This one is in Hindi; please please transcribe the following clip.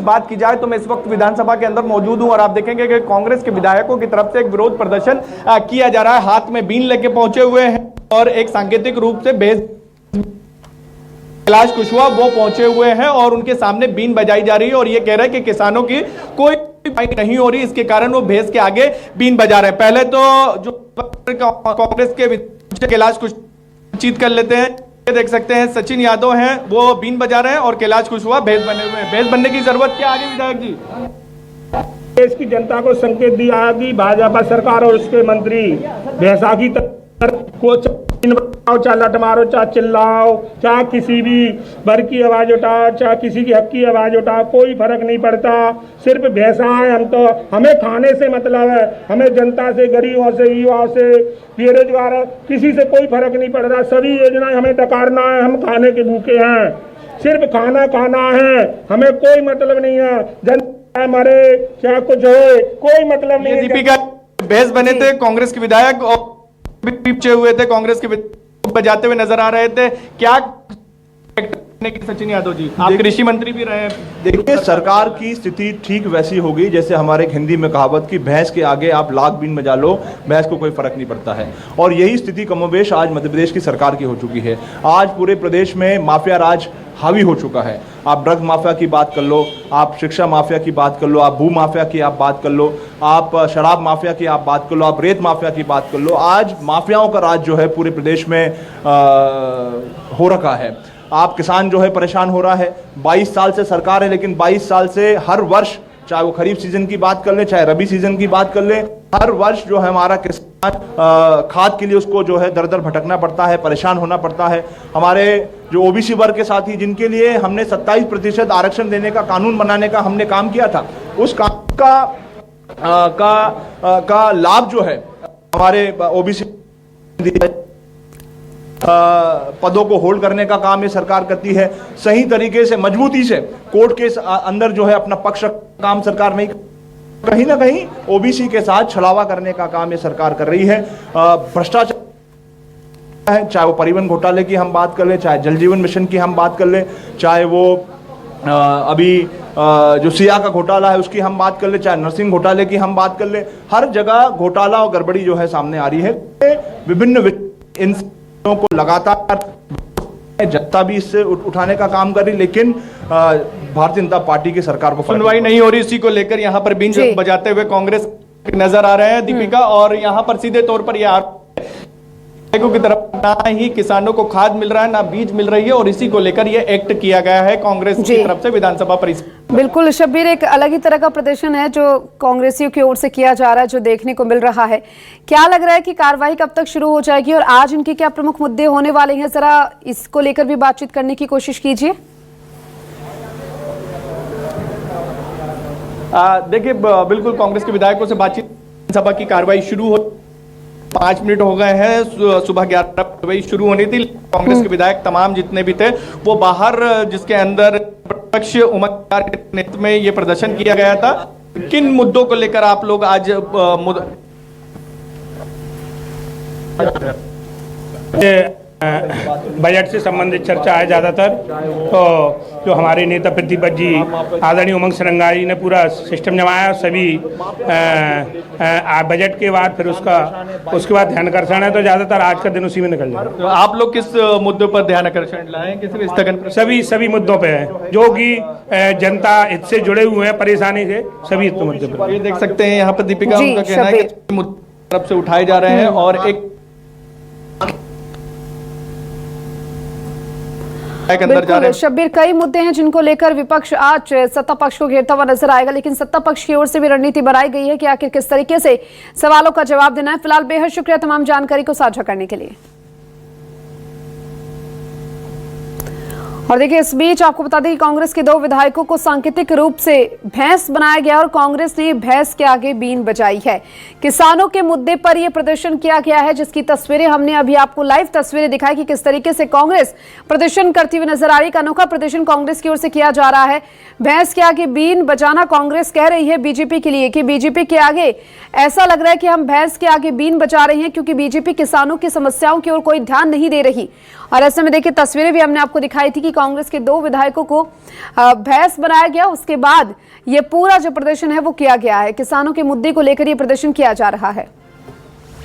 बात की जाए तो मैं इस वक्त विधानसभा के अंदर मौजूद हूं और आप देखेंगे कि कांग्रेस के विधायकों की तरफ से एक विरोध प्रदर्शन किया जा रहा है। हाथ में बीन लेके पहुंचे हुए हैं और एक सांकेतिक रूप से कैलाश कुशवाहा वो पहुंचे हुए हैं और उनके सामने बीन बजाई जा रही है और ये कह रहे हैं कि किसानों की कोई नहीं हो रही, इसके कारण वो भैंस के आगे बीन बजा रहे हैं। पहले तो जो कांग्रेस के कैलाश कुशवाहा चीत कर लेते हैं, देख सकते हैं सचिन यादव हैं, वो बीन बजा रहे हैं और कैलाश कुशवाहा भैंस बने हुए हैं। भैंस बनने की जरूरत क्या आगे विधायक जी? देश की जनता को संकेत दिया कि भाजपा सरकार और उसके मंत्री बैसाखी तक को चाहे लट मारो, चाहे चिल्लाओ, चाहे किसी भी वर्ग की आवाज उठाओ, चाहे किसी की हक की आवाज उठाओ, कोई फर्क नहीं पड़ता। सिर्फ भैंसा है हम तो, हमें खाने से मतलब है, हमें जनता से, गरीबों से, युवाओं से, बेरोजगार, किसी से कोई फर्क नहीं पड़ रहा। सभी योजनाएं हमें डकारना है, हम खाने के भूखे हैं, सिर्फ खाना खाना है, हमें कोई मतलब नहीं है। जनता मरे चाहे कुछ हो, कोई मतलब नहीं है। दीपिका भैंस बने थे कांग्रेस के विधायक और पीछे हुए थे, कांग्रेस के बजाते हुए नजर आ रहे थे, क्या सचिन यादव जी आप कृषि मंत्री भी रहे हैं? देखिए, सरकार की स्थिति ठीक वैसी होगी जैसे हमारे एक हिंदी में कहावत की भैंस के आगे आप लाख बीन बजा लो, भैंस को कोई फर्क नहीं पड़ता है। और यही स्थिति कमोबेश आज मध्य प्रदेश की सरकार की हो चुकी है। आज पूरे प्रदेश में माफिया राज हावी हो चुका है। आप ड्रग माफिया की बात कर लो, आप शिक्षा माफिया की बात कर लो, आप भू माफिया की आप बात कर लो, आप शराब माफिया की आप बात कर लो, आप रेत माफिया की बात कर लो। आज माफियाओं का राज जो है पूरे प्रदेश में हो रखा है। आप किसान जो है परेशान हो रहा है। 22 साल से सरकार है, लेकिन 22 साल से हर वर्ष, चाहे वो खरीफ सीजन की बात कर ले, चाहे रबी सीजन की बात कर ले, हर वर्ष जो है हमारा किसान खाद के लिए उसको जो है दर दर भटकना पड़ता है, परेशान होना पड़ता है। हमारे जो ओबीसी वर्ग के साथी जिनके लिए हमने 27% आरक्षण देने का कानून बनाने का हमने काम किया था, उस काम का लाभ जो है हमारे ओबीसी पदों को होल्ड करने का काम ये सरकार करती है। सही तरीके से मजबूती से कोर्ट के अंदर जो है अपना पक्ष काम सरकार नहीं, कहीं ना कहीं ओबीसी के साथ छलावा करने का काम ये सरकार कर रही है। भ्रष्टाचार है, चाहे वो परिवहन घोटाले की हम बात कर ले, चाहे जल जीवन मिशन की हम बात कर ले, चाहे वो अभी जो सिया का घोटाला है उसकी हम बात कर ले, चाहे नर्सिंग घोटाले की हम बात कर ले, हर जगह घोटाला और गड़बड़ी जो है सामने आ रही है। विभिन्न इन को लगातार जनता भी इससे उठाने का काम कर रही, लेकिन भारतीय जनता पार्टी की सरकार को सुनवाई नहीं हो रही। इसी को लेकर यहाँ पर बीन बजाते हुए कांग्रेस नजर आ रहे हैं दीपिका, और यहाँ पर सीधे तौर पर यह की तरफ ना ही किसानों को खाद मिल रहा है, ना बीज मिल रही है, और इसी को लेकर यह एक्ट किया गया है कांग्रेस की तरफ से विधानसभा परिसर। बिल्कुल शब्बीर, एक अलग ही तरह का प्रदर्शन है जो कांग्रेसियों की ओर से किया जा रहा है, जो देखने को मिल रहा है। क्या लग रहा है कि कार्रवाई कब तक शुरू हो जाएगी और आज इनके क्या प्रमुख मुद्दे होने वाले हैं? जरा इसको लेकर भी बातचीत करने की कोशिश कीजिए। देखिए, बिल्कुल कांग्रेस के विधायकों से बातचीत, सभा की कार्रवाई शुरू हो 5 मिनट हो गए हैं, सुबह 11 बजे शुरू होनी थी। कांग्रेस के विधायक तमाम जितने भी थे वो बाहर, जिसके अंदर विपक्ष उम्मीदवार के नेतृत्व में ये प्रदर्शन किया गया था। किन मुद्दों को लेकर आप लोग आज बजट से संबंधित चर्चा है ज़्यादातर, तो जो हमारे नेता प्रतिपक्ष जी आदरणीय उमंग सरंगाई ने पूरा सिस्टम जमाया। सभी बजट के बाद फिर उसके बाद ध्यान आकर्षण है, तो ज़्यादातर आज का दिन उसी में निकल जाए। तो आप लोग किस मुद्दों पर ध्यान आकर्षण लाए? किसी स्थगन? सभी मुद्दों पे है जो कि जनता इससे जुड़े हुए हैं, परेशानी से, सभी मुद्दों पर। ये देख सकते हैं यहाँ पर दीपिका, उनका कहना है कि मुद्दे तरफ से उठाए जा रहे हैं और एक बिल्कुल शब्बीर, कई मुद्दे हैं जिनको लेकर विपक्ष आज सत्ता पक्ष को घेरता हुआ नजर आएगा, लेकिन सत्ता पक्ष की ओर से भी रणनीति बनाई गई है कि आखिर किस तरीके से सवालों का जवाब देना है। फिलहाल बेहद शुक्रिया तमाम जानकारी को साझा करने के लिए। और देखिए, इस बीच आपको बता दें कि कांग्रेस के 2 विधायकों को सांकेतिक रूप से भैंस बनाया गया और कांग्रेस ने भैंस के आगे बीन बजाई है। किसानों के मुद्दे पर यह प्रदर्शन किया गया है, जिसकी तस्वीरें हमने अभी आपको लाइव तस्वीरें दिखाई कि किस तरीके से कांग्रेस प्रदर्शन करती हुई नजर आ रही है। अनोखा प्रदर्शन कांग्रेस की ओर से किया जा रहा है। भैंस के आगे बीन बजाना कांग्रेस कह रही है बीजेपी के लिए कि बीजेपी के आगे ऐसा लग रहा है कि हम भैंस के आगे बीन बजा रहे हैं, क्योंकि बीजेपी किसानों की समस्याओं की ओर कोई ध्यान नहीं दे रही। और ऐसे में देखिए, तस्वीरें भी हमने आपको दिखाई थी कि कांग्रेस के 2 विधायकों को भैंस बनाया गया। उसके बाद ये पूरा जो प्रदर्शन है वो किया गया है। किसानों के मुद्दे को लेकर ये प्रदर्शन किया जा रहा है।